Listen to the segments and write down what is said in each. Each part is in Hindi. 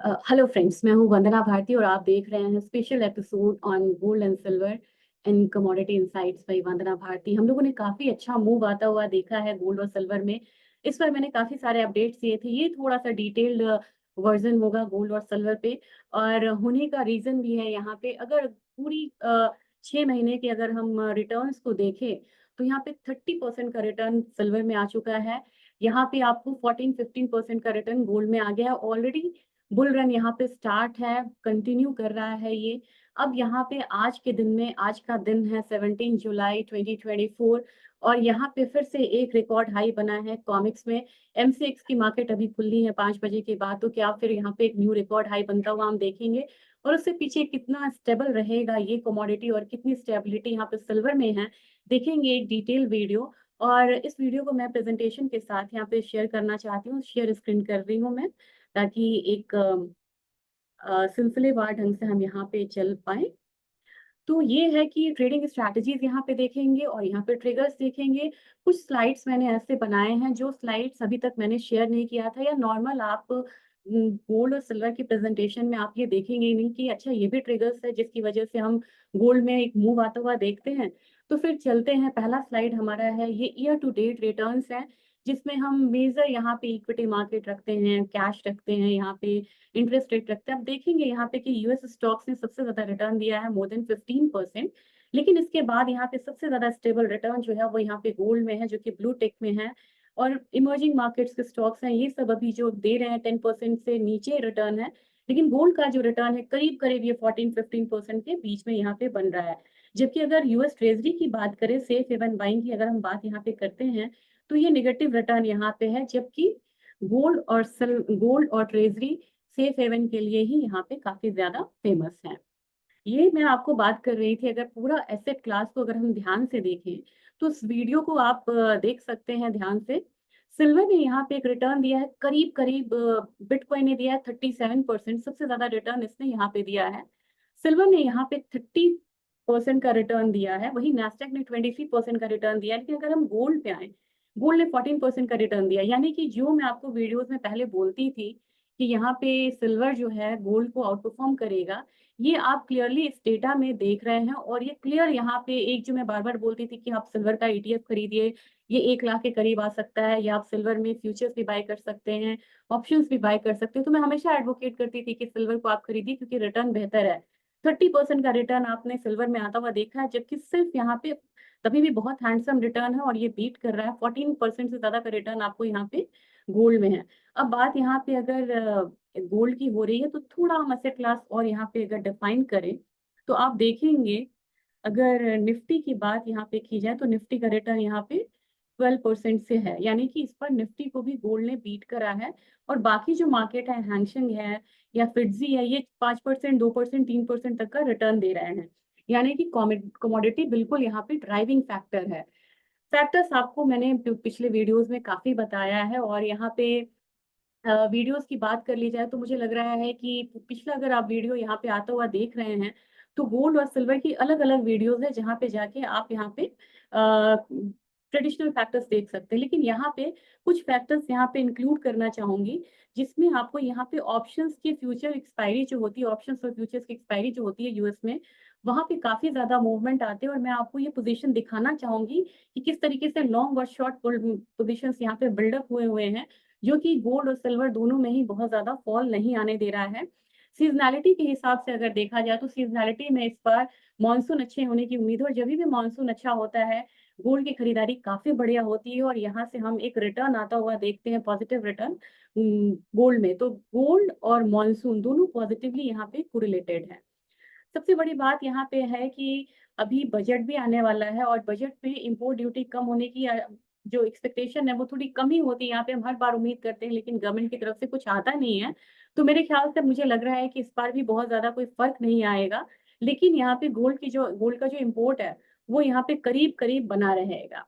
हेलो फ्रेंड्स, मैं हूं वंदना भारती और आप देख रहे हैं special episode on gold and silver in commodity insights by Vandana Bharti. हम लोगों ने काफी अच्छा मूव आता हुआ देखा है गोल्ड और सिल्वर में। इस बार मैंने काफी सारे अपडेट्स दिए थे। ये थोड़ा सा डिटेल्ड वर्जन होगा गोल्ड और सिल्वर पे, और होने का रीजन भी है यहाँ पे। अगर पूरी 6 महीने के अगर हम रिटर्न्स को देखें तो यहाँ पे 30% का रिटर्न सिल्वर में आ चुका है। यहाँ पे आपको 14-15% का रिटर्न गोल्ड में आ गया है ऑलरेडी। बुल रन यहाँ पे स्टार्ट है, कंटिन्यू कर रहा है ये। अब यहाँ पे आज के दिन में, आज का दिन है 17 जुलाई 2024, और यहाँ पे फिर से एक रिकॉर्ड हाई बना है कॉमिक्स में। एमसीएक्स की मार्केट अभी खुली है 5 बजे के बाद, तो क्या फिर यहाँ पे एक न्यू रिकॉर्ड हाई बनता हुआ हम देखेंगे? और उससे पीछे कितना स्टेबल रहेगा ये कमोडिटी और कितनी स्टेबिलिटी यहाँ पे सिल्वर में है, देखेंगे एक डिटेल वीडियो। और इस वीडियो को मैं प्रेजेंटेशन के साथ यहाँ पे शेयर करना चाहती हूँ। शेयर स्क्रीन कर रही हूँ मैं, ताकि एक सिलसिलेवार ढंग से हम यहाँ पे चल पाए। तो ये है कि ट्रेडिंग स्ट्रैटेजीज यहाँ पे देखेंगे और यहाँ पे ट्रिगर्स देखेंगे। कुछ स्लाइड्स मैंने ऐसे बनाए हैं जो स्लाइड्स अभी तक मैंने शेयर नहीं किया था, या नॉर्मल आप गोल्ड और सिल्वर की प्रेजेंटेशन में आप ये देखेंगे ही नहीं कि अच्छा ये भी ट्रिगर्स है जिसकी वजह से हम गोल्ड में एक मूव आता हुआ देखते हैं। तो फिर चलते हैं। पहला स्लाइड हमारा है, ये ईयर टू डेट रिटर्न्स है, जिसमें हम मेजर यहाँ पे इक्विटी मार्केट रखते हैं, कैश रखते हैं, यहाँ पे इंटरेस्ट रेट रखते हैं। अब देखेंगे यहाँ पे कि यूएस स्टॉक्स ने सबसे ज्यादा रिटर्न दिया है, मोर देन 15%। लेकिन इसके बाद यहाँ पे सबसे ज्यादा स्टेबल रिटर्न जो है वो यहाँ पे गोल्ड में है, जो कि ब्लू टेक में है। और इमर्जिंग मार्केट्स के स्टॉक्स हैं, ये सब अभी जो दे रहे हैं 10% से नीचे रिटर्न है। लेकिन गोल्ड का जो रिटर्न है करीब करीब ये 14-15% के बीच में यहाँ पे बन रहा है। जबकि अगर यूएस ट्रेजरी की बात करें, सेफ हेवन बाइंग की अगर हम बात यहाँ पे करते हैं, तो ये नेगेटिव रिटर्न यहाँ पे है। जबकि गोल्ड और ट्रेजरी सेफ हेवन के लिए ही यहाँ पे काफी ज्यादा फेमस है। ये मैं आपको बात कर रही थी। अगर पूरा एसेट क्लास को अगर हम ध्यान से देखें तो इस वीडियो को आप देख सकते हैं ध्यान से। सिल्वर ने यहाँ पे एक रिटर्न दिया है करीब करीब, बिटकॉइन ने दिया है 37%, सबसे ज्यादा रिटर्न इसने यहाँ पे दिया है। सिल्वर ने यहाँ पे 30% का रिटर्न दिया है, वही नैस्डैक ने 23% का रिटर्न दिया है। लेकिन अगर हम गोल्ड पे आए, गोल्ड ने 14% का रिटर्न दिया। यानी कि जो मैं आपको वीडियोस में पहले बोलती थी कि यहाँ पे सिल्वर जो है गोल्ड को आउट परफॉर्म करेगा, ये आप क्लियरली इस डेटा में देख रहे हैं। और ये क्लियर यहाँ पे एक जो मैं बार बार बोलती थी कि आप सिल्वर का ईटीएफ खरीदिए, ये 1 लाख के करीब आ सकता है, या आप सिल्वर में फ्यूचर्स भी बाय कर सकते हैं, ऑप्शंस भी बाय कर सकते हैं। तो मैं हमेशा एडवोकेट करती थी कि सिल्वर को आप खरीदिए क्योंकि रिटर्न बेहतर है। 30% का रिटर्न आपने सिल्वर में आता हुआ देखा है, जबकि सिर्फ यहाँ पे तभी भी बहुत हैंडसम रिटर्न है, और ये बीट कर रहा है। 14% से ज्यादा का रिटर्न आपको यहाँ पे गोल्ड में है। अब बात यहाँ पे अगर गोल्ड की हो रही है, तो थोड़ा हम एसेट क्लास और यहाँ पे अगर डिफाइन करें तो आप देखेंगे, अगर निफ्टी की बात यहाँ पे की जाए तो निफ्टी का रिटर्न यहाँ पे 12% से है। यानी कि इस पर निफ्टी को भी गोल्ड ने बीट करा है। और बाकी जो मार्केट है, हैंगसेंग है या फिट्जी है, ये 5%, 2%, 3% तक का रिटर्न दे रहे हैं। यानी कि कमोडिटी बिल्कुल यहाँ पे ड्राइविंग फैक्टर है। फैक्टर्स आपको मैंने पिछले वीडियोस में काफी बताया है। और यहाँ पे वीडियोस की बात कर ली जाए तो मुझे लग रहा है कि पिछला अगर आप वीडियो यहाँ पे आता हुआ देख रहे हैं, तो गोल्ड और सिल्वर की अलग अलग वीडियोस है जहाँ पे जाके आप यहाँ पे ट्रेडिशनल फैक्टर्स देख सकते हैं। लेकिन यहाँ पे कुछ फैक्टर्स यहाँ पे इंक्लूड करना चाहूंगी, जिसमें आपको यहाँ पे ऑप्शंस की फ्यूचर एक्सपायरी जो होती है, ऑप्शंस और फ्यूचर्स की एक्सपायरी जो होती है यूएस में, वहां पे काफी ज्यादा मूवमेंट आते हैं। और मैं आपको ये पोजीशन दिखाना चाहूंगी कि किस तरीके से लॉन्ग और शॉर्ट पोजीशंस यहाँ पे बिल्डअप हुए हुए हैं, जो कि गोल्ड और सिल्वर दोनों में ही बहुत ज्यादा फॉल नहीं आने दे रहा है। सीजनैलिटी के हिसाब से अगर देखा जाए तो सीजनैलिटी में इस बार मानसून अच्छे होने की उम्मीद है, और जब भी मानसून अच्छा होता है गोल्ड की खरीदारी काफी बढ़िया होती है, और यहाँ से हम एक रिटर्न आता हुआ देखते हैं, पॉजिटिव रिटर्न गोल्ड में। तो गोल्ड और मानसून दोनों पॉजिटिवली यहाँ पे कोरिलेटेड है। सबसे बड़ी बात यहाँ पे है कि अभी बजट भी आने वाला है, और बजट पे इंपोर्ट ड्यूटी कम होने की जो एक्सपेक्टेशन है वो थोड़ी कम ही होती है। यहाँ पे हम हर बार उम्मीद करते हैं, लेकिन गवर्नमेंट की तरफ से कुछ आता नहीं है। तो मेरे ख्याल से मुझे लग रहा है कि इस बार भी बहुत ज्यादा कोई फर्क नहीं आएगा। लेकिन यहाँ पे गोल्ड का जो इम्पोर्ट है वो यहाँ पे करीब करीब बना रहेगा।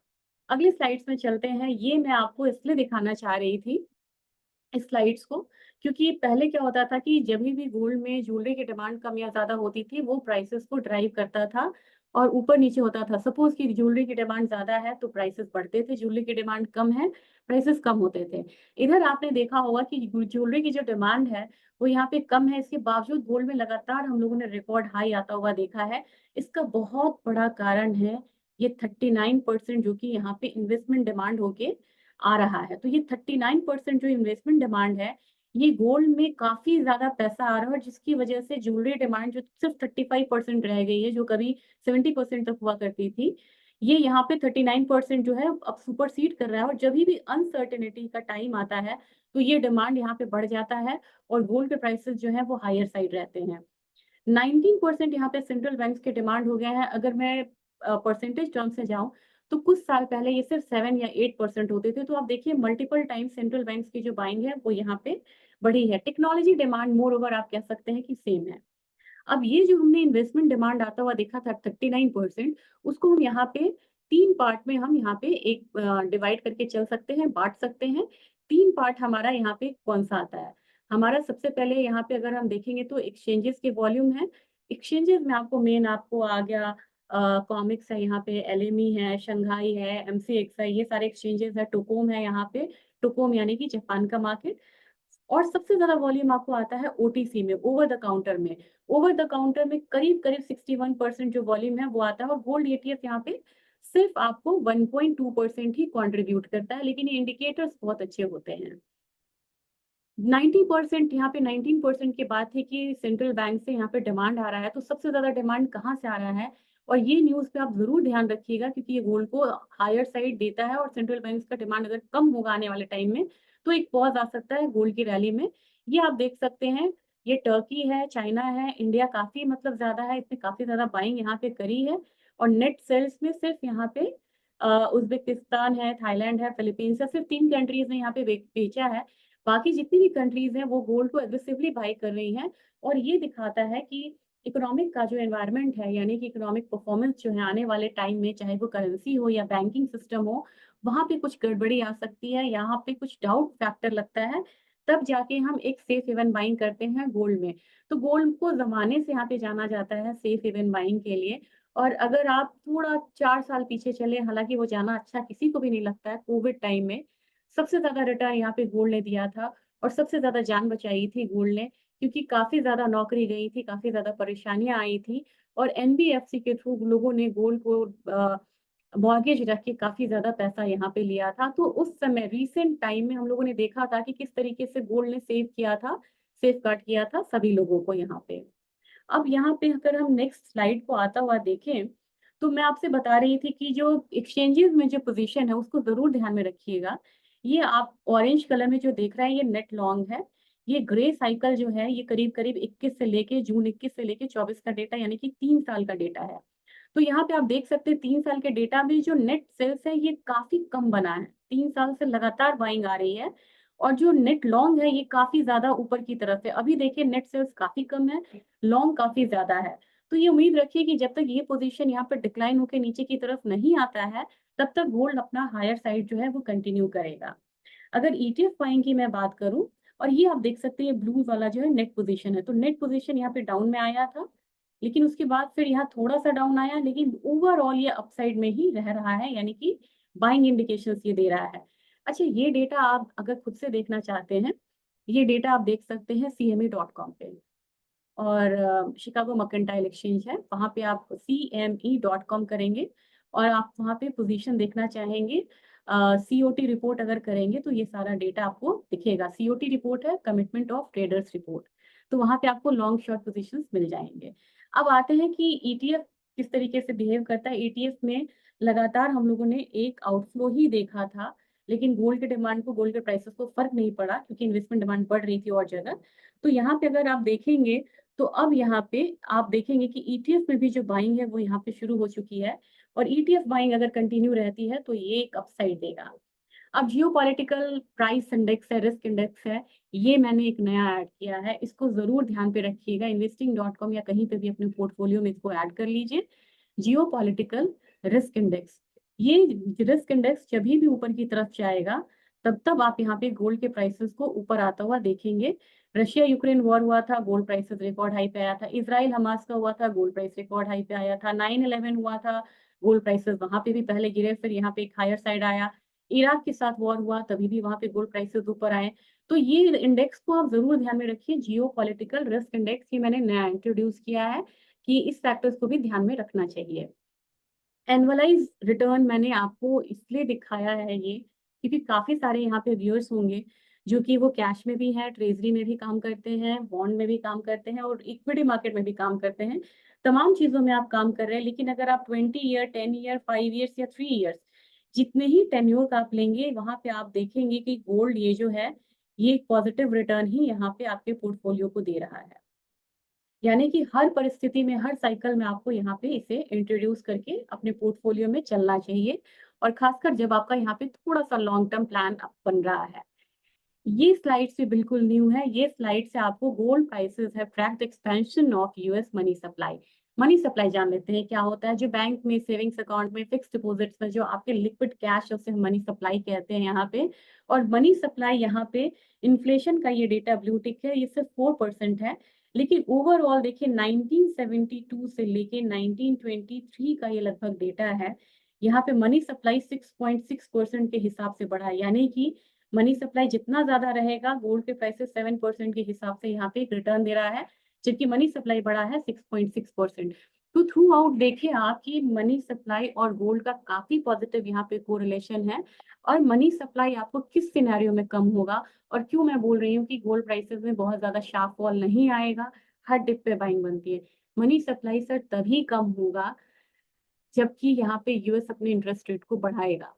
अगले स्लाइड्स में चलते हैं। ये मैं आपको इसलिए दिखाना चाह रही थी स्लाइड्स को, क्योंकि पहले क्या होता था कि जब भी गोल्ड में ज्वेलरी की डिमांड कम या ज्यादा होती थी, वो प्राइसेस को ड्राइव करता था और ऊपर नीचे होता था। सपोज कि ज्वेलरी की डिमांड ज्यादा है तो प्राइसेस बढ़ते थे, ज्वेलरी की डिमांड कम है प्राइसेस कम होते थे। इधर आपने देखा होगा कि ज्वेलरी की जो डिमांड है, वो यहाँ पे कम है, इसके बावजूद गोल्ड में लगातार हम लोगों ने रिकॉर्ड हाई आता हुआ देखा है। इसका बहुत बड़ा कारण है ये 39% जो कि यहाँ पे इन्वेस्टमेंट डिमांड होके आ रहा है। तो ये 39% जो इन्वेस्टमेंट डिमांड है, ये गोल्ड में काफ़ी ज़्यादा पैसा आ रहा है और जिसकी वजह से ज्वेलरी डिमांड जो सिर्फ़ 35% रह गई है, जो कभी 70% तक हुआ करती थी, ये यहाँ पे 39% जो है अब सुपरसीड कर रहा है और जभी भी अनसर्टेनिटी का टाइम आता है, तो ये डिमांड यहाँ पे बढ़ जाता है और गोल्ड के प्राइसेस जो हैं वो हायर साइड रहते हैं। 19% यहाँ पे सेंट्रल बैंक्स के डिमांड हो गए हैं। अगर मैं परसेंटेज टर्म से जाऊँ, तो कुछ साल पहले ये सिर्फ 7 या 8% होते थे। तो आप देखिए मल्टीपल टाइम सेंट्रल बैंक्स की जो बाइंग है, वो यहाँ पे बढ़ी है। टेक्नोलॉजी डिमांड मोर ओवर आप कह सकते हैं कि सेम है। अब ये जो हमने इन्वेस्टमेंट डिमांड आता हुआ देखा था 39%, उसको हम यहाँ पे 3 पार्ट में हम यहाँ पे एक डिवाइड करके चल सकते हैं, बाँट सकते हैं। 3 पार्ट हमारा यहाँ पे कौन-सा आता है? हमारा सबसे पहले यहाँ पे अगर हम देखेंगे तो एक्सचेंजेस के वॉल्यूम है। एक्सचेंजेस में आपको मेन आपको आ गया कॉमिक्स है यहाँ पे, एलएमई है, शंघाई है, एमसीएक्स है, ये सारे एक्सचेंजेस है, टोकोम है यहाँ पे। टोकोम यानी कि जापान का मार्केट। और सबसे ज़्यादा वॉल्यूम आपको आता है ओटीसी में, ओवर द काउंटर में। ओवर द काउंटर में करीब-करीब 61% जो वॉल्यूम है वो आता है और गोल्ड ईटीएफ यहाँ पे सिर्फ़ आपको 1.2% ही कंट्रीब्यूट करता है, लेकिन ये इंडिकेटर्स बहुत अच्छे होते हैं। 90% यहाँ पे 19% की बात है कि सेंट्रल बैंक से यहाँ पे डिमांड आ रहा है, तो सबसे ज़्यादा डिमांड कहाँ से आ रहा है? और ये न्यूज़ पे आप ज़रूर ध्यान रखिएगा क्योंकि ये गोल्ड को हायर साइड देता है और सेंट्रल बैंक्स का डिमांड अगर कम होगा आने वाले टाइम में, तो एक पॉज़ आ सकता है गोल्ड की रैली में। ये आप देख सकते हैं, ये टर्की है, चाइना है, इंडिया काफ़ी मतलब ज़्यादा है, इसने काफ़ी ज़्यादा बाइंग यहाँ पे करी है और नेट सेल्स में सिर्फ़ यहाँ पे उज़्बेकिस्तान है, थाईलैंड है, फिलीपींस है, सिर्फ़ 3 कंट्रीज़ ने यहाँ पे बेचा है। बाकी जितनी भी कंट्रीज़ हैं वो गोल्ड को एग्रेसिवली बाय कर रही हैं और ये दिखाता है कि इकोनॉमिक का जो एनवायरनमेंट है यानी कि इकोनॉमिक परफॉर्मेंस जो है आने वाले टाइम में चाहे वो करेंसी हो या बैंकिंग सिस्टम हो, वहाँ पे कुछ गड़बड़ी आ सकती है, यहाँ पे कुछ डाउट फैक्टर लगता है, तब जाके हम एक सेफ हेवन बाइंग करते हैं गोल्ड में। तो गोल्ड को ज़माने से यहाँ पे जाना जाता है सेफ हेवन बाइंग के लिए और अगर आप थोड़ा 4 साल पीछे चले, हालाँकि वो जाना अच्छा किसी को भी नहीं लगता है, कोविड टाइम में सबसे ज़्यादा रिटर्न यहाँ पे गोल्ड ने दिया था और सबसे ज़्यादा जान बचाई थी गोल्ड ने क्योंकि काफ़ी ज़्यादा नौकरी गई थी, काफ़ी ज़्यादा परेशानियाँ आई थी और एनबीएफसी के थ्रू लोगों ने गोल्ड को मॉर्गेज रख के काफ़ी ज़्यादा पैसा यहाँ पे लिया था। तो उस समय रीसेंट टाइम में हम लोगों ने देखा था कि किस तरीके से गोल्ड ने सेव किया था, सेफगार्ड किया था सभी लोगों को यहाँ पे। अब यहाँ पे अगर हम नेक्स्ट स्लाइड को आता हुआ देखें, तो मैं आपसे बता रही थी कि जो एक्सचेंजेज़ में जो पोज़ीशन है, उसको ज़रूर ध्यान में रखिएगा। ये आप ऑरेंज कलर में जो देख रहे हैं, ये नेट लॉन्ग है। ये ग्रे साइकिल जो है, ये करीब-करीब 21 से लेके जून 21 से लेके 24 का डेटा यानी कि 3 साल का डेटा है। तो यहाँ पे आप देख सकते हैं 3 साल के डेटा में जो नेट सेल्स है, ये काफ़ी कम बना है। 3 साल से लगातार बाइंग आ रही है और जो नेट लॉन्ग है, ये काफ़ी ज़्यादा ऊपर की तरफ है। अभी देखिए नेट सेल्स काफ़ी कम है, लॉन्ग काफ़ी ज़्यादा है। तो ये उम्मीद रखिए कि जब तक ये पोज़ीशन यहाँ पे डिक्लाइन होके नीचे की तरफ नहीं आता है, तब तक गोल्ड अपना हायर साइड जो है वो कंटिन्यू करेगा। अगर ईटीएफ बाइंग की मैं बात करूँ और ये आप देख सकते हैं ब्लू वाला जो है नेट पोज़ीशन है, तो नेट पोज़ीशन यहाँ पे डाउन में आया था, लेकिन उसके बाद फिर यहाँ थोड़ा-सा डाउन आया लेकिन ओवरऑल ये अपसाइड में ही रह रहा है, यानी कि बाइंग इंडिकेशंस ये दे रहा है। अच्छा ये डेटा आप अगर खुद से देखना चाहते हैं, ये डेटा आप देख सकते हैं CME.com पे। और शिकागो मर्केंटाइल एक्सचेंज है, वहाँ पे आप CME.com करेंगे और आप वहाँ पे पोज़ीशन देखना चाहेंगे सीओटी रिपोर्ट अगर करेंगे तो ये सारा डेटा आपको दिखेगा। सीओटी रिपोर्ट है कमिटमेंट ऑफ ट्रेडर्स रिपोर्ट, तो वहाँ पे आपको लॉन्ग शॉर्ट पोज़ीशंस मिल जाएँगे। अब आते हैं कि ईटीएफ किस तरीके से बिहेव करता है। ईटीएफ में लगातार हम लोगों ने एक आउटफ्लो ही देखा था, लेकिन गोल्ड के डिमांड को, गोल्ड के प्राइसेस को फ़र्क नहीं पड़ा क्योंकि इन्वेस्टमेंट डिमांड बढ़ रही थी और जगह। तो यहाँ पे अगर आप देखेंगे तो अब यहाँ पे आप देखेंगे कि ईटीएफ में भी जो बाइंग है वो यहाँ पे शुरू हो चुकी है और ईटीएफ बाइंग अगर कंटिन्यू रहती है तो ये एक अपसाइड देगा। अब जियोपॉलिटिकल प्राइस इंडेक्स है, रिस्क इंडेक्स है, ये मैंने एक नया ऐड किया है, इसको ज़रूर ध्यान पे रखिएगा। इन्वेस्टिंग.com या कहीं पे भी अपने पोर्टफोलियो में इसको ऐड कर लीजिए। जियोपॉलिटिकल रिस्क इंडेक्स, ये रिस्क इंडेक्स जभी भी ऊपर की तरफ जाएगा, तब आप यहाँ पे गोल्ड के प्राइसेस को ऊपर आता हुआ देखेंगे। रशिया यूक्रेन वॉर हुआ था, गोल्ड प्राइसेस रिकॉर्ड हाई पे आया था। इज़राइल हमास का हुआ था, गोल्ड प्राइस रिकॉर्ड हाई पे आया था। 9/11 हुआ था, गोल्ड प्राइसेस वहाँ पे भी पहले गिरे, फिर यहाँ पे एक हायर साइड आया। इराक के साथ वॉर हुआ तभी भी वहाँ पे गोल्ड प्राइसेस ऊपर आए। तो ये इंडेक्स को आप ज़रूर ध्यान में रखिए, जियोपॉलिटिकल रिस्क इंडेक्स, ये मैंने नया इंट्रोड्यूस किया है कि इस फैक्टर्स को भी ध्यान में रखना चाहिए। एनुअलाइज़ रिटर्न मैंने आपको इसलिए दिखाया है ये, क्योंकि काफ़ी सारे यहाँ पे व्यूअर्स होंगे, जो कि वो कैश में भी हैं, ट्रेज़री में भी काम करते हैं, बॉन्ड में भी काम करते हैं और इक्विटी मार्केट में भी काम करते हैं। तमाम चीज़ों में आप काम कर रहे हैं, लेकिन अगर आप 20 ईयर, 10 ईयर, 5 ईयर्स या 3 ईयर्स, जितने ही टेन्योर का आप लेंगे, वहाँ पे आप देखेंगे कि गोल्ड ये जो है, ये पॉज़िटिव रिटर्न ही यहाँ पे आपके पोर्टफोलियो को दे रहा है। यानी कि हर परिस्थिति में, हर साइकिल में आपको यहाँ पे इसे इंट्रोड्यूस करके अपने पोर्टफोलियो में चलना चाहिए और खासकर जब आपका यहाँ पे थोड़ा-सा लॉन्ग टर्म प्लान बन रहा है। ये स्लाइड से बिल्कुल न्यू है। ये स्लाइड से आपको gold prices have tracked expansion of US money supply. Money supply जान लेते हैं क्या होता है? जो बैंक में, सेविंग्स अकाउंट में, फिक्स्ड डिपॉजिट्स में जो आपके लिक्विड कैश है उसे हम मनी सप्लाई कहते हैं यहाँ पे। और मनी सप्लाई यहाँ पे इन्फ्लेशन का ये डेटा ब्लू टिक है, ये सिर्फ 4% है। लेकिन ओवरऑल देखिए 1972 से लेके 1923 का ये लगभग डेटा है। यहाँ पे मनी सप्लाई 6.6% के हिसाब से बढ़ा है, यानी कि मनी सप्लाई जितना ज़्यादा रहेगा, गोल्ड के प्राइसेस 7% के हिसाब से यहाँ पे एक रिटर्न दे रहा है, जबकि मनी सप्लाई बढ़ा है 6.6%। तो थ्रू आउट देखिए आप कि मनी सप्लाई और गोल्ड का काफ़ी पॉजिटिव यहाँ पे कोरिलेशन है और मनी सप्लाई आपको किस सिनेरियो में कम होगा और क्यों मैं बोल रही हूँ कि गोल्ड प्राइसेस में बहुत ज़्यादा शार्प फॉल नहीं आएगा, हर डिप पे बाइंग बनती है। मनी सप्लाई सर तभी कम होगा, जबकि यहाँ पे यूएस अपने इंटरेस्ट रेट को बढ़ाएगा।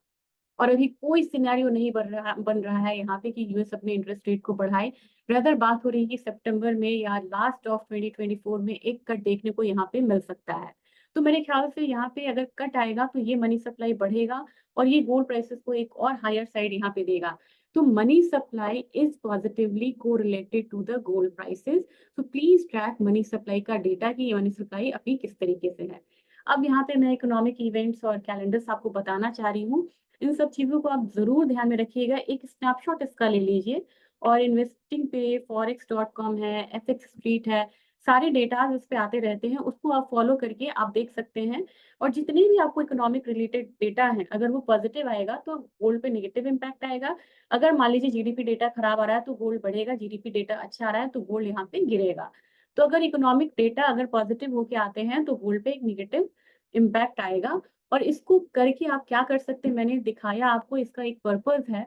और अभी कोई सिनेरियो नहीं बन रहा है यहाँ पे कि यूएस अपने इंटरेस्ट रेट को बढ़ाए। रादर बात हो रही है कि सितंबर में या लास्ट ऑफ 2024 में एक कट देखने को यहाँ पे मिल सकता है। तो मेरे ख्याल से यहाँ पे अगर कट आएगा तो ये मनी सप्लाई बढ़ेगा और ये गोल्ड प्राइसेस को एक और हायर साइड यहाँ पे देगा। तो money supply is positively correlated to the gold prices. तो प्लीज़ ट्रैक मनी सप्लाई का डेटा कि ये मनी सप्लाई अभी किस तरीके से है। अब यहाँ पे मैं इकोनॉमिक इवेंट्स और कैलेंडर्स आपको बताना चाह रही हूँ। इन सब चीज़ों को आप ज़रूर ध्यान में रखिएगा। एक स्नैपशॉट इसका ले लीजिए और इन्वेस्टिंग पे forex.com है, एफएक्स स्ट्रीट है, सारे डेटाज़ इस पे आते रहते हैं, उसको आप फ़ॉलो करके आप देख सकते हैं और जितने भी आपको इकोनॉमिक रिलेटेड डेटा हैं, अगर वो पॉज़िटिव आएगा तो गोल्ड पे नेगेटिव इम्पैक्ट आएगा। अगर मान लीजिए जीडीपी डेटा खराब आ रहा है तो गोल्ड बढ़ेगा, जीडीपी डेटा अच्छा आ रहा है तो गोल्ड यहाँ पे गिरेगा। तो अगर इकोनॉमिक डेटा अगर पॉज़िटिव होके आते हैं तो गोल्ड पे एक नेगेटिव इम्पैक्ट आएगा और इसको करके आप क्या कर सकते हैं, मैंने दिखाया आपको, इसका एक पर्पज़ है।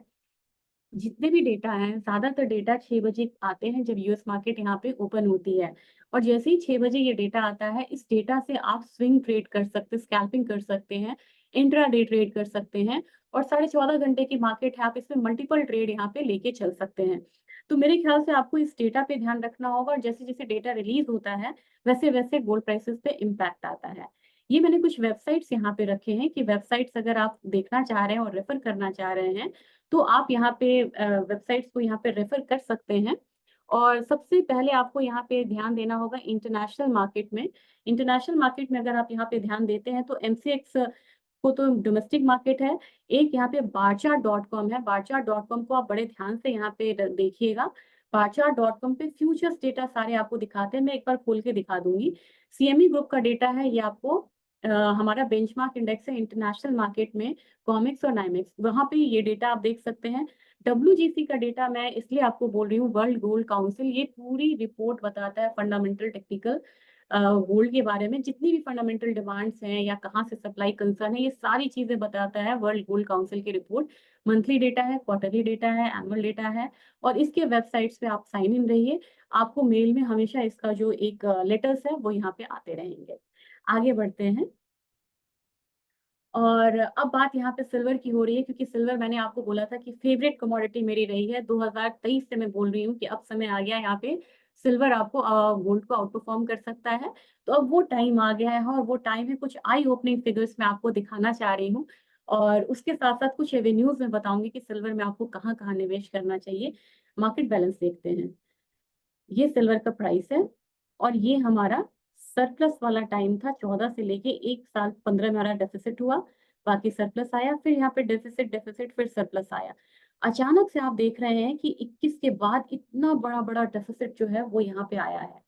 जितने भी डेटा हैं, ज़्यादातर डेटा 6 बजे आते हैं जब यूएस मार्केट यहाँ पे ओपन होती है और जैसे ही 6 बजे ये डेटा आता है, इस डेटा से आप स्विंग ट्रेड कर सकते हैं, स्कैल्पिंग कर सकते हैं, इंट्राडे ट्रेड कर सकते हैं और साढ़े 14 घंटे की मार्केट है, आप इसमें मल्टीपल ट्रेड यहाँ पे लेके चल सकते हैं। तो मेरे ख्याल से आपको इस डेटा पे ध्यान रखना होगा और जैसे-जैसे डेटा रिलीज़ होता है, वैसे-वैसे गोल्ड प्राइसेज़ पे इम्पैक्ट आता है। ये मैंने कुछ वेबसाइट्स यहाँ पे रखे हैं कि वेबसाइट्स अगर आप देखना चाह रहे हैं और रेफ़र करना चाह रहे हैं, तो आप यहाँ पे वेबसाइट्स को यहाँ पे रेफ़र कर सकते हैं और सबसे पहले आपको यहाँ पे ध्यान देना होगा इंटरनेशनल मार्केट में। इंटरनेशनल मार्केट में अगर आप यहाँ पे ध्यान देते हैं तो एमसीएक्स को तो डोमेस्टिक मार्केट है। एक यहाँ पे बारचार्ट.कॉम है, बारचार्ट.कॉम को आप बड़े ध्यान से यहाँ पे देखिएगा। बारचार्ट.कॉम पे फ्यूचर्स डेटा सारे आपको दिखाते हैं, मैं एक बार खोल के दिखा दूँगी। सीएमई ग्रुप का डेटा है, ये आपको हमारा बेंचमार्क इंडेक्स है इंटरनेशनल मार्केट में कॉमेक्स और नाइमेक्स, वहाँ पे ये डेटा आप देख सकते हैं। डब्ल्यूजीसी का डेटा मैं इसलिए आपको बोल रही हूँ, वर्ल्ड गोल्ड काउंसिल, ये पूरी रिपोर्ट बताता है फंडामेंटल टेक्निकल गोल्ड के बारे में, जितनी भी फंडामेंटल डिमांड्स हैं या कहाँ से सप्लाई कंसर्न है, ये सारी चीज़ें बताता है वर्ल्ड गोल्ड काउंसिल की रिपोर्ट। मंथली डेटा है, क्वार्टरली डेटा है, एनुअल डेटा है और इसके वेबसाइट्स पे आप साइन इन रहिए। आपको मेल में हमेशा इसका जो एक लेटर्स है, वो यहाँ पे आते रहेंगे। आगे बढ़ते हैं। और अब बात यहाँ पे सिल्वर की हो रही है क्योंकि सिल्वर मैंने आपको बोला था कि फेवरेट कमोडिटी मेरी रही है। 2023 से मैं बोल रही हूँ कि अब समय आ गया है यहाँ पे सिल्वर आपको गोल्ड को आउट परफॉर्म कर सकता है। तो अब वो टाइम आ गया है और वो टाइम है कुछ आई ओपनिंग फिगर्स मैं आपको दिखाना चाह रही हूँ और उसके साथ-साथ कुछ एवेन्यूज़ मैं बताऊँगी कि सिल्वर में आपको कहाँ-कहाँ निवेश करना चाहिए। मार्केट बैलेंस देखते हैं। ये सिल्वर का प्राइस है और ये हमारा सरप्लस वाला टाइम था 14 से लेके 1 साल 15 में हमारा डेफ़िसिट हुआ, बाकी सरप्लस आया, फिर यहाँ पे डेफ़िसिट फिर सरप्लस आया। अचानक से आप देख रहे हैं कि 21 के बाद इतना बड़ा-बड़ा डेफ़िसिट जो है वो यहाँ पे आया है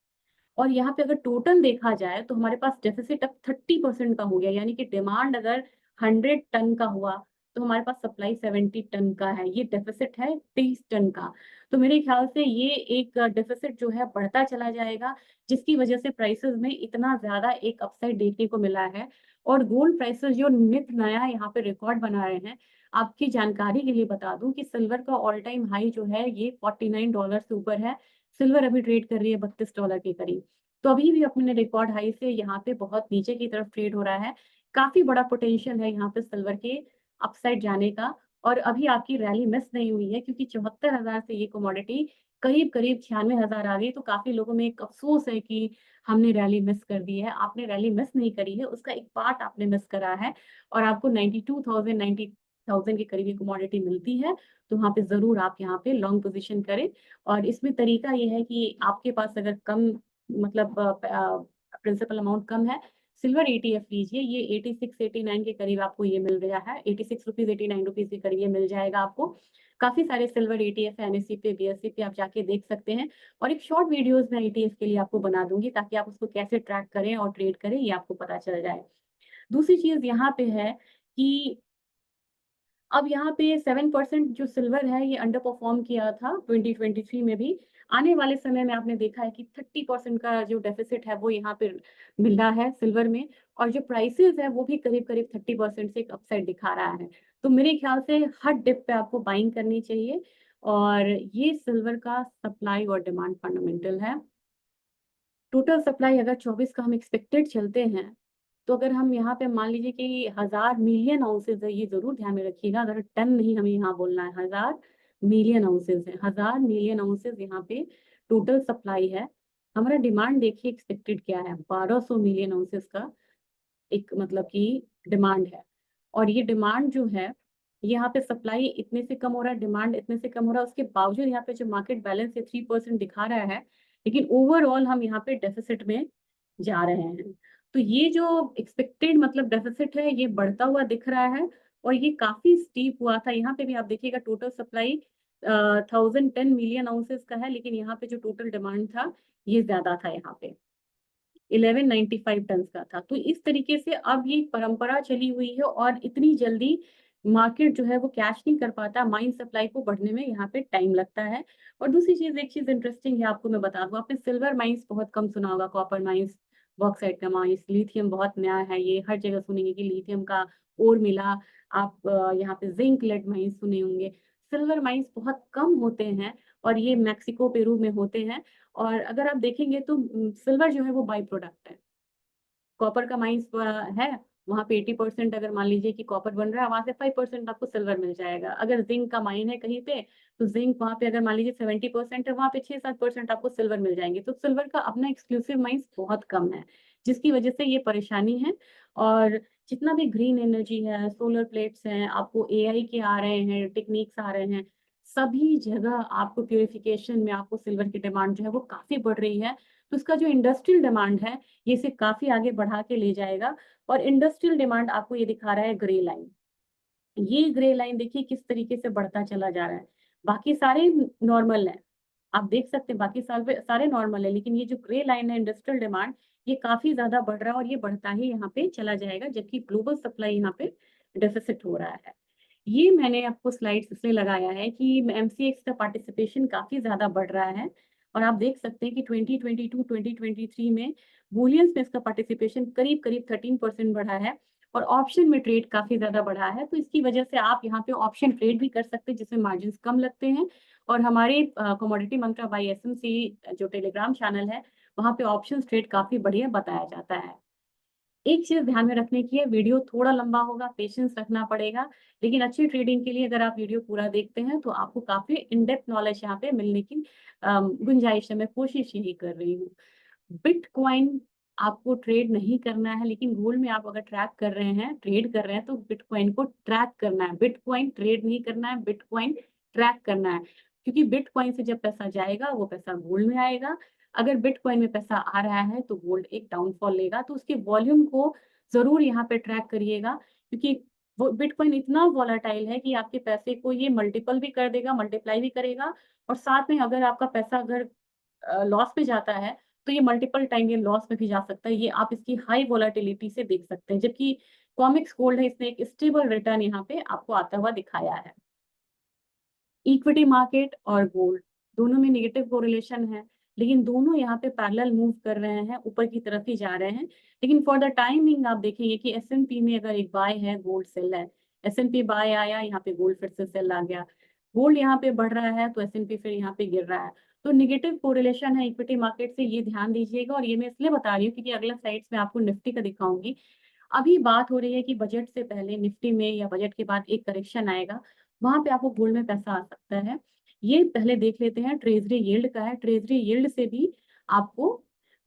और यहाँ पे अगर टोटल देखा जाए तो हमारे पास डेफ़िसिट अब 30% का हो गया, यानी कि डिमांड अगर 100 टन का हुआ, तो हमारे पास सप्लाई 70 टन का है, ये डेफिसिट है 23 टन का। तो मेरे ख्याल से ये एक डेफिसिट जो है बढ़ता चला जाएगा, जिसकी वजह से प्राइसेस में इतना ज़्यादा एक अपसाइड देखने को मिला है। और गोल्ड प्राइसेस जो नित नया यहाँ पे रिकॉर्ड बना रहे हैं, आपकी जानकारी के लिए बता दूं कि सिल्वर का ऑल टाइम हाई जो है ये $49 से ऊपर है। सिल्वर अभी ट्रेड कर रही है $32 के करीब। तो अभी भी अपने रिकॉर्ड हाई से यहाँ पे बहुत नीचे की तरफ ट्रेड हो रहा है। काफी बड़ा पोटेंशियल है यहाँ पे सिल्वर के अपसाइड जाने का। और अभी आपकी रैली मिस नहीं हुई है, क्योंकि 74,000 से ये कमोडिटी करीब करीब 96,000 आ गई। तो काफी लोगों में एक अफसोस है कि हमने रैली मिस कर दी है। आपने रैली मिस नहीं करी है, उसका एक पार्ट आपने मिस करा है। और आपको 92,000 90,000 के करीब ये कमोडिटी मिलती है। तो वहाँ पे जरूर आप यहाँ पे लॉन्ग पोजीशन करें। और इसमें तरीका ये है कि आपके पास अगर कम मतलब प्रिंसिपल अमाउंट कम है, सिल्वर ETF लीजिए। ये 86 89 के करीब आपको ये मिल गया है, 86 रुपीज 89 रुपीज के करीब ये मिल जाएगा आपको। काफी सारे सिल्वर ETF है, NSE पे BSE पे आप जाके देख सकते हैं। और एक शॉर्ट वीडियोस मैं ETF के लिए आपको बना दूंगी, ताकि आप उसको कैसे ट्रैक करें और ट्रेड करें ये आपको पता चल जाए। दूसरी चीज यहाँ पे है कि अब यहाँ पे 7% जो सिल्वर है ये अंडर परफॉर्म किया था 2023 में भी। आने वाले समय में आपने देखा है कि 30% का जो डेफिसिट है वो यहाँ पे मिल रहा है सिल्वर में। और जो प्राइसेस है वो भी करीब करीब 30% से एक अपसाइड दिखा रहा है। तो मेरे ख्याल से हर डिप पे आपको बाइंग करनी चाहिए। और ये सिल्वर का सप्लाई और डिमांड फंडामेंटल है। टोटल सप्लाई अगर 24 का हम एक्सपेक्टेड चलते हैं, तो अगर हम यहाँ पे मान लीजिए कि 1000 मिलियन आउंसेज है, ये जरूर ध्यान में रखिएगा, अगर टन नहीं हमें यहाँ बोलना है, 1000 मिलियन आउंसेज है, 1000 मिलियन आउंसेज यहाँ पे टोटल सप्लाई है। हमारा डिमांड देखिए एक्सपेक्टेड क्या है, 1200 मिलियन आउंसेज का एक मतलब कि डिमांड है। और ये डिमांड जो है, यहाँ पे सप्लाई इतने से कम हो रहा है, डिमांड इतने से कम हो रहा है, उसके बावजूद यहाँ पे जो मार्केट बैलेंस है 3% दिखा रहा है। लेकिन ओवरऑल हम यहाँ पे डेफिसिट में जा रहे हैं। तो ये जो एक्सपेक्टेड मतलब डेफिसिट है ये बढ़ता हुआ दिख रहा है। और ये काफी स्टीप हुआ था। यहाँ पे भी आप देखिएगा टोटल सप्लाई 1010 मिलियन आउंसेस का है, लेकिन यहाँ पे जो टोटल डिमांड था ये ज्यादा था, यहाँ पे 1195 टन का था। तो इस तरीके से अब ये परंपरा चली हुई है, और इतनी जल्दी मार्केट जो है वो कैश नहीं कर पाता, माइन सप्लाई को बढ़ने में यहाँ पे टाइम लगता है। और दूसरी चीज, एक चीज इंटरेस्टिंग है आपको मैं बता दूं, आपने सिल्वर माइंस बहुत कम सुना होगा, कॉपर माइंस, बॉक्साइट का माइंस, लिथियम बहुत नया है, ये हर जगह सुनेंगे कि लिथियम का और मिला। आप यहाँ पे जिंक लेड माइंस सुने होंगे। सिल्वर माइंस बहुत कम होते हैं, और ये मैक्सिको पेरू में होते हैं। और अगर आप देखेंगे तो सिल्वर जो है वो बाई प्रोडक्ट है। कॉपर का माइंस है, वहां पे 80% अगर मान लीजिए कि कॉपर बन रहा है, वहां से 5% आपको सिल्वर मिल जाएगा। अगर जिंक का माइन है कहीं पे, तो जिंक वहां पे अगर मान लीजिए 70% है, वहां पे 6-7% आपको सिल्वर मिल जाएंगे। तो सिल्वर का अपना एक्सक्लूसिव माइंस बहुत कम है, जिसकी वजह से ये परेशानी है। और जितना भी ग्रीन एनर्जी है, सोलर प्लेट्स हैं, आपको AI के आ रहे हैं, टेक्निक्स आ रहे हैं, सभी जगह आपको प्यूरिफिकेशन में आपको सिल्वर की डिमांड जो है वो काफी बढ़ रही है। तो इसका जो इंडस्ट्रियल डिमांड है ये इसे काफी आगे बढ़ा के ले जाएगा। और इंडस्ट्रियल डिमांड आपको ये दिखा रहा है ग्रे लाइन। ये ग्रे लाइन देखिए किस तरीके से बढ़ता चला जा रहा है। बाकी सारे नॉर्मल है, आप देख सकते हैं बाकी सारे नॉर्मल है, लेकिन ये जो ग्रे लाइन है इंडस्ट्रियल डिमांड, ये काफी ज्यादा बढ़ रहा है, और ये बढ़ता ही यहाँ पे चला जाएगा, जबकि ग्लोबल सप्लाई यहाँ पे डेफिसिट हो रहा है। ये मैंने आपको स्लाइड्स इसलिए लगाया है कि MCX का पार्टिसिपेशन काफी ज्यादा बढ़ रहा है। और आप देख सकते हैं कि 2022 2023 में बुलियंस में इसका पार्टिसिपेशन करीब करीब 13% बढ़ा है। और ऑप्शन में ट्रेड काफी ज्यादा बढ़ा है। तो इसकी वजह से आप यहाँ पे ऑप्शन ट्रेड भी कर सकते हैं, जिसमें मार्जिन कम लगते हैं। और हमारे कमोडिटी मंत्रा बाय SMC जो टेलीग्राम चैनल है, वहाँ पे ऑप्शन ट्रेड काफी बढ़िया बताया जाता है। एक चीज ध्यान में रखने की है, वीडियो थोड़ा लंबा होगा, पेशेंस रखना पड़ेगा। लेकिन अच्छी ट्रेडिंग के लिए अगर आप वीडियो पूरा देखते हैं तो आपको काफी इन डेप्थ नॉलेज यहाँ पे मिलने की गुंजाइश है। मैं कोशिश यही कर रही हूँ। बिटकॉइन आपको ट्रेड नहीं करना है, लेकिन गोल्ड में आप अगर ट्रैक कर रहे हैं, ट्रेड कर रहे हैं, तो बिटकॉइन को ट्रैक करना है। बिटकॉइन ट्रेड नहीं करना है, बिटकॉइन ट्रैक करना है। क्योंकि बिटकॉइन से जब पैसा जाएगा वो पैसा गोल्ड में आएगा। अगर बिटकॉइन में पैसा आ रहा है तो गोल्ड एक डाउनफॉल लेगा। तो उसके वॉल्यूम को जरूर यहाँ पे ट्रैक करिएगा, क्योंकि वो बिटकॉइन इतना वॉलेटाइल है कि आपके पैसे को ये मल्टीपल भी कर देगा, मल्टीप्लाई भी करेगा। और साथ में अगर आपका पैसा अगर लॉस में जाता है, तो ये मल्टीपल टाइम ये लॉस में भी जा सकता है। ये आप इसकी हाई वोलाटिलिटी से देख सकते हैं। जबकि कॉमिक्स गोल्ड है, इसने एक स्टेबल रिटर्न यहाँ पे आपको आता हुआ दिखाया है। इक्विटी मार्केट और गोल्ड दोनों में नेगेटिव कोरिलेशन है, लेकिन दोनों यहाँ पे पैरेलल मूव कर रहे हैं, ऊपर की तरफ ही जा रहे हैं। लेकिन फॉर द टाइमिंग आप देखेंगे कि S&P में अगर एक बाय है, गोल्ड सेल है। S&P बाय आया, यहाँ पे गोल्ड फिर से सेल आ गया। गोल्ड यहाँ पे बढ़ रहा है तो S&P फिर यहाँ पे गिर रहा है। तो निगेटिव कोरिलेशन है इक्विटी मार्केट से, ये ध्यान दीजिएगा। और ये मैं इसलिए बता रही हूँ क्योंकि अगला स्लाइड्स में आपको निफ्टी का दिखाऊंगी। अभी बात हो रही है कि बजट से पहले निफ्टी में या बजट के बाद एक करेक्शन आएगा, वहां पे आपको गोल्ड में पैसा आ सकता है। ये पहले देख लेते हैं ट्रेजरी यील्ड का है। ट्रेजरी यील्ड से भी आपको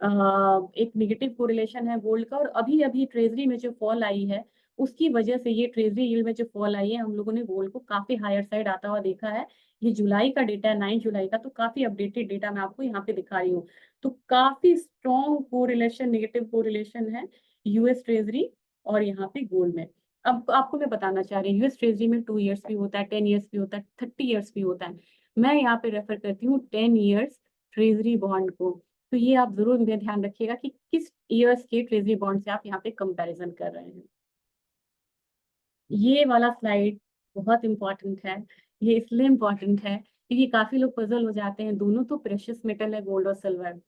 एक निगेटिव कोरिलेशन है गोल्ड का। और अभी अभी ट्रेजरी में जो फॉल आई है उसकी वजह से, ये ट्रेजरी यील्ड में जो फॉल आई है, हम लोगों ने गोल्ड को काफी हायर साइड आता हुआ देखा है। ये जुलाई का डेटा है, 9 जुलाई का, तो काफी अपडेटेड डेटा मैं आपको यहाँ पे दिखा रही हूँ। तो काफी स्ट्रॉन्ग कोरिलेशन, निगेटिव कोरिलेशन है यूएस ट्रेजरी और यहाँ पे गोल्ड में। अब आपको मैं बताना चाह रही हूँ, यूएस ट्रेजरी में 2 इयर्स भी होता है, 10 इयर्स भी होता है, 30 इयर्स भी होता है। मैं यहाँ पे रेफर करती हूँ 10 इयर्स ट्रेजरी बॉन्ड को। तो ये आप जरूर में ध्यान रखिएगा कि किस इयर्स के ट्रेजरी बॉन्ड से आप यहाँ पे कंपैरिजन कर रहे हैं। ये वाला स्लाइड बहुत इंपॉर्टेंट है। ये इसलिए इम्पोर्टेंट है क्योंकि काफी लोग पजल हो जाते हैं, दोनों तो प्रेशियस मेटल है, गोल्ड और सिल्वर।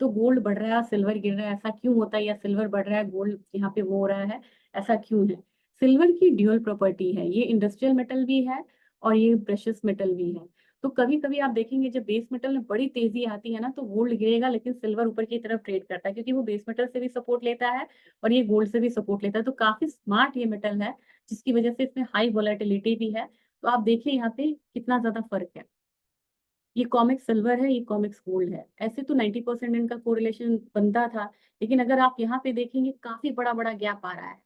तो गोल्ड बढ़ रहा है, सिल्वर गिर रहा है, ऐसा क्यों होता है? या सिल्वर बढ़ रहा है, गोल्ड यहाँ पे वो हो रहा है, ऐसा क्यों है? सिल्वर की ड्यूअल प्रॉपर्टी है, ये इंडस्ट्रियल मेटल भी है और ये प्रेशियस मेटल भी है। तो कभी कभी आप देखेंगे जब बेस मेटल में बड़ी तेजी आती है ना, तो गोल्ड गिरेगा लेकिन सिल्वर ऊपर की तरफ ट्रेड करता है, क्योंकि वो बेस मेटल से भी सपोर्ट लेता है और ये गोल्ड से भी सपोर्ट लेता है। तो काफी स्मार्ट ये मेटल है, जिसकी वजह से इसमें हाई वोलेटिलिटी भी है। तो आप देखिए यहाँ पे कितना ज्यादा फर्क है। ये कॉमिक्स सिल्वर है, ये कॉमिक्स गोल्ड है। ऐसे तो 90% इनका कोरिलेशन बनता था, लेकिन अगर आप यहाँ पे देखेंगे काफी बड़ा बड़ा गैप आ रहा है।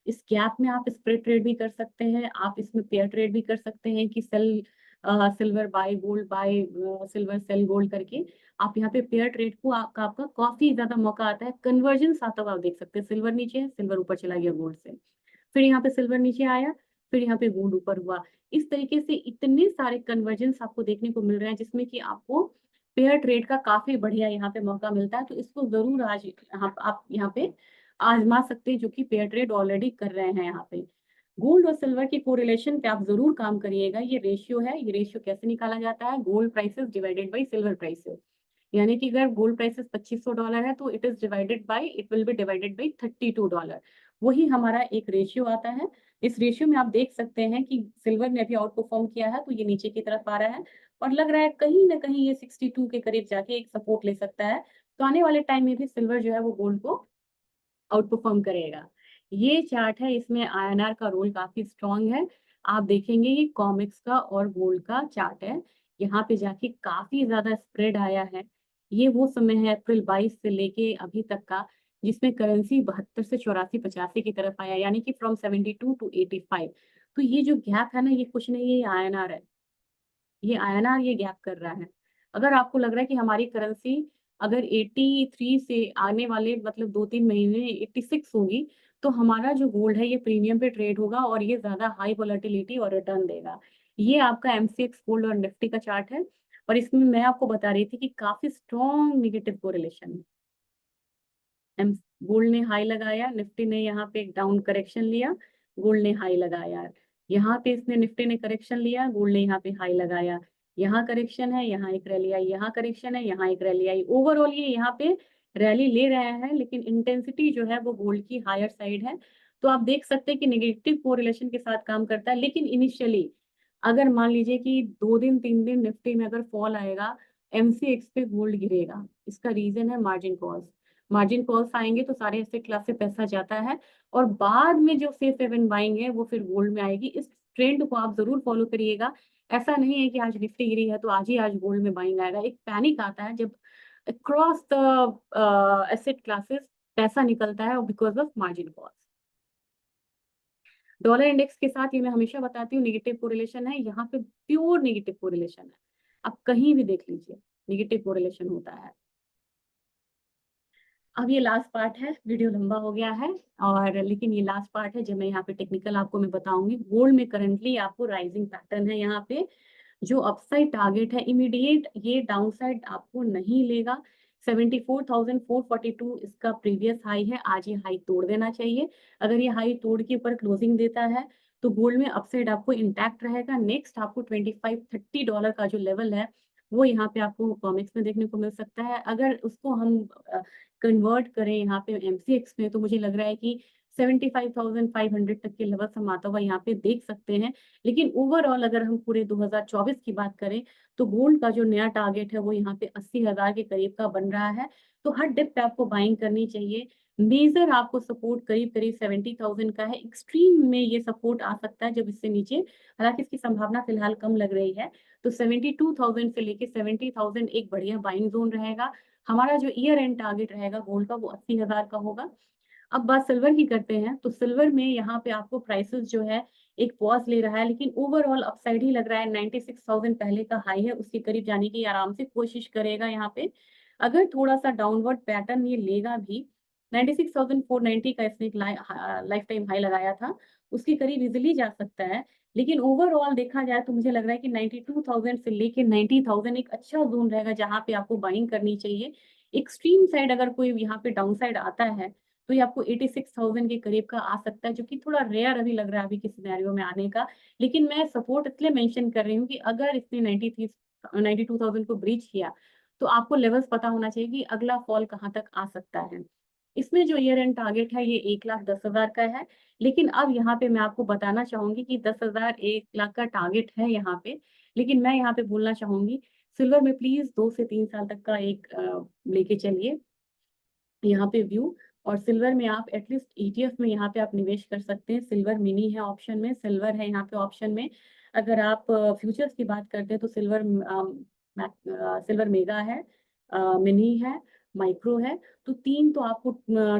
इस गैप में आप स्प्रेड ट्रेड भी कर सकते हैं, आप इसमें पेयर ट्रेड भी कर सकते हैं कि sell silver buy gold, buy silver sell gold करके। आप यहाँ पे पेयर ट्रेड को आपका काफी ज्यादा मौका आता है, कन्वर्जेंस आता हुआ आप देख सकते हैं। सिल्वर नीचे है, सिल्वर ऊपर चला गया गोल्ड से, फिर यहाँ पे सिल्वर नीचे आया, फिर यहाँ पे गोल्ड ऊपर हुआ। इस तरीके से इतने सारे कन्वर्जेंस आपको देखने को मिल रहे हैं, जिसमें कि आपको पेयर ट्रेड का काफी बढ़िया यहाँ पे मौका मिलता है। तो इसको जरूर आज आप यहाँ पे आजमा सकते हैं, जो कि पेयर ट्रेड ऑलरेडी कर रहे हैं यहाँ पे। गोल्ड और सिल्वर की कोरिलेशन पे आप जरूर काम करिएगा। ये रेशियो है, ये रेशियो कैसे निकाला जाता है? Gold prices divided by silver prices. यानी कि अगर गोल्ड प्राइसेस $2500 है तो it is divided by, it will be divided by $32। वही हमारा एक रेशियो आता है। इस रेशियो में आप देख सकते हैं कि सिल्वर ने अभी आउट परफॉर्म किया है, तो ये नीचे की तरफ आ रहा है और लग रहा है कहीं ना कहीं ये 62 के करीब जाके एक सपोर्ट ले सकता है। तो आने वाले टाइम में भी सिल्वर जो है वो गोल्ड को आउट परफॉर्म करेगा। ये चार्ट है, इसमें INR का रोल काफी स्ट्रांग है। आप देखेंगे ये कॉमिक्स का और गोल्ड का चार्ट है, यहाँ पे जाके काफी ज्यादा स्प्रेड आया है। ये वो समय है अप्रैल 22 से लेके अभी तक का, जिसमें करेंसी 72 से 84 85 की तरफ आया, यानी कि फ्रॉम 72 टू 85। तो ये जो गैप है ना, ये कुछ नहीं है, ये INR है। ये INR ये गैप कर रहा है। अगर आपको लग रहा है कि हमारी करेंसी अगर 83 से आने वाले मतलब 2-3 महीने 86 होगी, तो हमारा जो गोल्ड है ये प्रीमियम पे ट्रेड होगा और ये ज्यादा हाई वोलेटिलिटी और रिटर्न देगा। ये आपका MCX गोल्ड और निफ्टी का चार्ट है। और इसमें मैं आपको बता रही थी कि काफी स्ट्रॉन्ग निगेटिव कोरिलेशन है। गोल्ड ने हाई लगाया, निफ्टी ने यहाँ पे एक डाउन करेक्शन लिया, गोल्ड ने हाई लगाया। यहाँ पे इसने निफ्टी ने करेक्शन लिया, गोल्ड ने यहाँ पे हाई लगाया। यहाँ करेक्शन है, यहाँ एक रैली आई, यहाँ करेक्शन है, यहाँ एक रैली आई। ओवरऑल ये यहाँ पे रैली ले रहा है, लेकिन इंटेंसिटी जो है वो गोल्ड की हायर साइड है। तो आप देख सकते हैं कि नेगेटिव कोरिलेशन के साथ काम करता है। लेकिन इनिशियली अगर मान लीजिए कि 2 दिन 3 दिन निफ्टी में अगर फॉल आएगा, MCX पे गोल्ड गिरेगा। इसका रीजन है मार्जिन कॉल्स। मार्जिन कॉल्स आएंगे तो सारे एसेट क्लास से पैसा जाता है, और बाद में जो सेफ हेवन बाइंग है वो फिर गोल्ड में आएगी। इस ट्रेंड को आप जरूर फॉलो करिएगा। ऐसा नहीं है कि आज निफ्टी गिरी है तो आज गोल्ड में बाइंग आएगा। एक पैनिक आता है जब अक्रॉस द एसेट क्लासेस पैसा निकलता है because of margin calls. Dollar index के साथ ये मैं हमेशा बताती हूँ निगेटिव कोरिलेशन है, यहाँ पे प्योर निगेटिव कोरिलेशन है। आप कहीं भी देख लीजिए निगेटिव कोरिलेशन होता है। अब ये लास्ट पार्ट है, वीडियो लंबा हो गया है और लेकिन ये लास्ट पार्ट है जब मैं यहाँ पे टेक्निकल आपको मैं बताऊंगी। गोल्ड में करंटली आपको राइजिंग पैटर्न है, यहाँ पे जो अपसाइड टारगेट है इमीडिएट ये डाउनसाइड आपको नहीं लेगा। 74,442 इसका प्रीवियस हाई है, आज ये हाई तोड़ देना चाहिए। अगर ये हाई तोड़ के ऊपर क्लोजिंग देता है तो गोल्ड में अपसाइड आपको इंटैक्ट रहेगा। नेक्स्ट आपको $25-30 का जो लेवल है वो यहाँ पे आपको कॉमिक्स में देखने को मिल सकता है। अगर उसको हम कन्वर्ट करें यहाँ पे एमसीएक्स में, तो मुझे लग रहा है कि 75,500 तक के लेवल्स हम आता हुआ यहाँ पे देख सकते हैं। लेकिन ओवरऑल अगर हम पूरे 2024 की बात करें तो गोल्ड का जो नया टारगेट है वो यहाँ पे 80,000 के करीब का बन रहा है। तो हर डिप पे आपको बाइंग करनी चाहिए। मेजर आपको सपोर्ट करीब करीब 70,000 का है। एक्सट्रीम में ये सपोर्ट आ सकता है जब इससे नीचे, हालांकि इसकी संभावना फिलहाल कम लग रही है। तो 72,000 से लेके 70,000 एक बढ़िया बाइंग जोन रहेगा। हमारा जो ईयर एंड टारगेट रहेगा गोल्ड का वो 80,000 का होगा। अब बात सिल्वर की करते हैं, तो सिल्वर में यहाँ पे आपको प्राइसेस जो है एक पॉज ले रहा है, लेकिन ओवरऑल अपसाइड ही लग रहा है। 96,000 पहले का हाई है, उसके करीब जाने की आराम से कोशिश करेगा यहाँ पे। अगर थोड़ा सा डाउनवर्ड पैटर्न ये लेगा भी, 96,490 का इसने एक लाइफ टाइम हाई लगाया था, उसके करीब इजिली जा सकता है। लेकिन ओवरऑल देखा जाए तो मुझे लग रहा है कि 92,000 से लेके 90,000 एक अच्छा जोन रहेगा जहाँ पे आपको बाइंग करनी चाहिए। एक्सट्रीम साइड अगर कोई यहाँ पे डाउन साइड आता है तो ये आपको 86,000 के करीब का आ सकता है, जो कि थोड़ा रेयर अभी लग रहा है अभी के सिनेरियो में आने का। लेकिन मैं सपोर्ट इसलिए मेंशन कर रही हूँ कि अगर इसने 92,000 को ब्रीच किया तो आपको लेवल्स पता होना चाहिए कि अगला फॉल कहाँ तक आ सकता है। इसमें जो ईयर एंड टारगेट है ये 1,10,000 का है। लेकिन अब यहाँ पे मैं आपको बताना चाहूंगी कि 10,000 1,00,000 का टारगेट है यहाँ पे। लेकिन मैं यहाँ पे बोलना चाहूंगी सिल्वर में प्लीज 2 से 3 साल तक का एक लेके चलिए यहाँ पे व्यू। और सिल्वर में आप एटलीस्ट ईटीएफ में यहाँ पे आप निवेश कर सकते हैं। सिल्वर मिनी है ऑप्शन में, सिल्वर है यहाँ पे ऑप्शन में। अगर आप फ्यूचर्स की बात करते हैं तो सिल्वर मेगा है, मिनी है, माइक्रो है। तो तीन तो आपको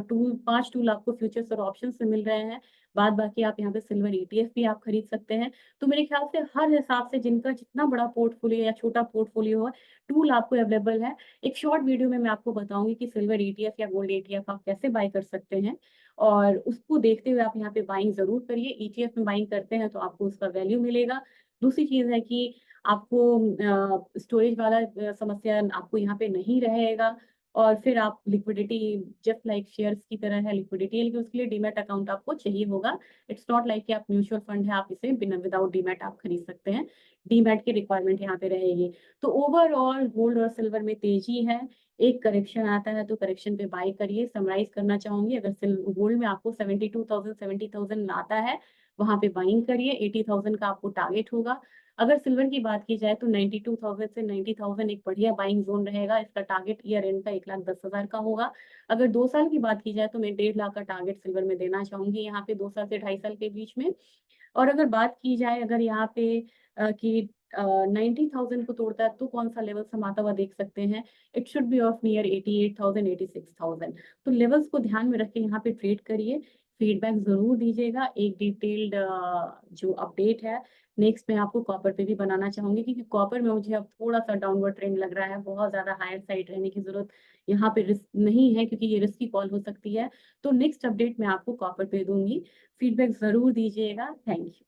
टूल 5 टूल आपको फ्यूचर्स और ऑप्शन से मिल रहे हैं। बाद बाकी आप यहाँ पे सिल्वर ईटीएफ भी आप खरीद सकते हैं। तो मेरे ख्याल से हर हिसाब से जिनका जितना बड़ा पोर्टफोलियो या छोटा पोर्टफोलियो है, टूल आपको अवेलेबल है। एक शॉर्ट वीडियो में मैं आपको बताऊंगी कि सिल्वर ईटीएफ या गोल्ड ईटीएफ आप कैसे बाय कर सकते हैं, और उसको देखते हुए आप यहाँ पे बाइंग जरूर करिए। ईटीएफ में बाइंग करते हैं तो आपको उसका वैल्यू मिलेगा। दूसरी चीज है कि आपको स्टोरेज वाला समस्या आपको यहाँ पे नहीं रहेगा। और फिर आप लिक्विडिटी, जस्ट लाइक शेयर्स की तरह है लिक्विडिटी, लेकिन उसके लिए डीमैट अकाउंट आपको चाहिए होगा। इट्स नॉट लाइक कि आप म्यूचुअल फंड है आप इसे बिना विदाउट डीमैट आप खरीद सकते हैं। डीमैट की रिक्वायरमेंट यहाँ पे रहेगी। तो ओवरऑल गोल्ड और सिल्वर में तेजी है। एक करेक्शन आता है तो करेक्शन पे बाय करिए। समराइज करना चाहूंगी, अगर गोल्ड में आपको 72,000 70,000 आता है वहां पे बाइंग करिए। 80,000 का आपको टारगेट होगा। अगर सिल्वर की बात की जाए तो 92,000 से 90,000 एक बढ़िया बाइंग जोन रहेगा। इसका टारगेट ईयर एंड का 1,10,000 का होगा। अगर 2 साल की बात की जाए तो मैं 1.5 लाख का टारगेट सिल्वर में देना चाहूंगी यहाँ पे, 2 साल से 2.5 साल के बीच में। और अगर बात की जाए अगर यहाँ पे कि 90,000 को तोड़ता है तो कौन सा लेवल समाता हुआ देख सकते हैं। It should be of near 88,000 86,000। तो लेवल्स को ध्यान में रख के यहाँ पे ट्रेड करिए। फीडबैक जरूर दीजिएगा। एक डिटेल्ड जो अपडेट है नेक्स्ट मैं आपको कॉपर पे भी बनाना चाहूंगी, क्योंकि कॉपर में मुझे अब थोड़ा सा डाउनवर्ड ट्रेंड लग रहा है। बहुत ज्यादा हायर साइड रहने की जरूरत यहाँ पे रिस्क नहीं है, क्योंकि ये रिस्की कॉल हो सकती है। तो नेक्स्ट अपडेट मैं आपको कॉपर पे दूंगी। फीडबैक जरूर दीजिएगा। Thank you.